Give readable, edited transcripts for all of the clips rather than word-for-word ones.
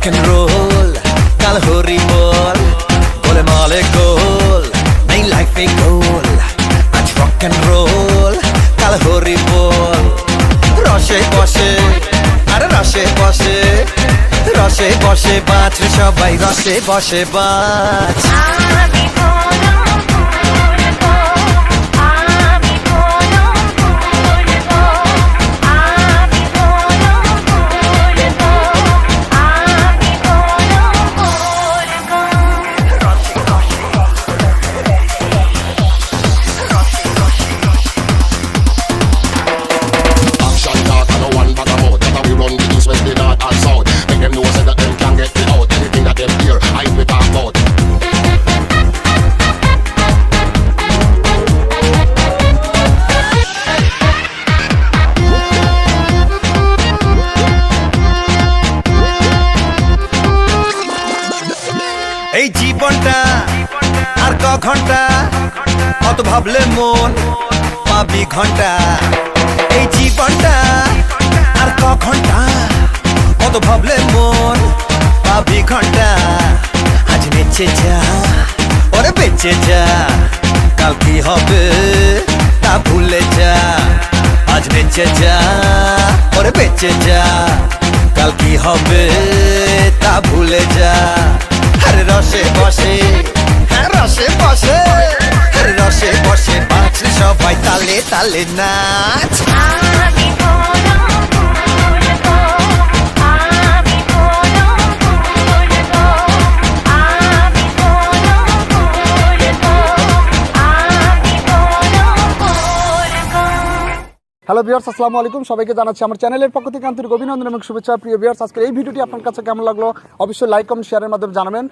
rock and roll কাল হরি বল গোলে মালে গোল নেই লাইফে গোল আজ rock and roll কাল হরি বল রসে বসে আরে রসে বসে রসে বসে বাঁচ রে সবাই রসে বসে বাঁচ এই জীবনটা আর ক ঘন্টা অত ভাবলে মন পাবি ঘন্টা এই জীবনটা আর ক ঘন্টা অত ভাবলে মন পাবি ঘন্টা আজ বেঁচে যা ওরে বেঁচে যা কাল কি হবে তা ভুলে যা আজ বেঁচে যা ওরে বেঁচে যা কাল কি হবে তা ভুলে যা আরে রসে বসে হ্যাঁ রসে বসে আরে রসে বসে বাঁচ সবাই তালে তালে নাচ হ্যালো ভিউয়ার্স, আসসালামু আলাইকুম। সবাইকে জানাচ্ছি আমার চ্যানেলের পক্ষ থেকে আন্তরিক অভিনন্দন এবং শুভেচ্ছা। প্রিয় ভিউয়ার্স, আজকের এই ভিডিওটি আপনার কাছে কেমন লাগলো অবশ্যই লাইক কমেন্ট শেয়ারের মাধ্যমে জানাবেন।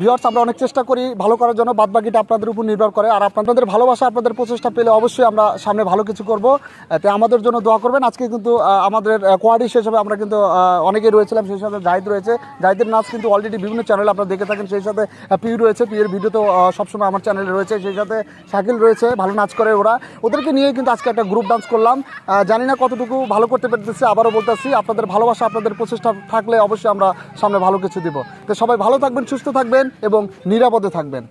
ভিউয়ার্স, আমরা অনেক চেষ্টা করি ভালো করার জন্য, বাদ বাকিটা আপনাদের উপর নির্ভর করে। আর আপনাদের ভালোবাসা, আপনাদের প্রচেষ্টা পেলে অবশ্যই আমরা সামনে ভালো কিছু করব। তো আমাদের জন্য দোয়া করবেন। আজকে কিন্তু আমাদের কোয়ার্ডি শেষ হবে, আমরা কিন্তু অনেকেই রয়েছিলাম, সেই সাথে জাহিদ রয়েছে। জাহিদের নাচ কিন্তু অলরেডি বিভিন্ন চ্যানেলে আপনারা দেখে থাকেন। সেই সাথে পিউ রয়েছে, পিউর ভিডিও তো সবসময় আমার চ্যানেলে রয়েছে। সেই সাথে শাকিল রয়েছে, ভালো নাচ করে ওরা। ওদেরকে নিয়ে কিন্তু আজকে একটা গ্রুপ ডান্স করলাম। জানি না কতটুকু ভালো করতে পারতেছি, আবারও বলতেছি আপনাদের ভালোবাসা, আপনাদের প্রচেষ্টা থাকলে অবশ্যই আমরা সামনে ভালো কিছু দিব। তো সবাই ভালো থাকবেন, সুস্থ থাকবেন এবং নিরাপদে থাকবেন।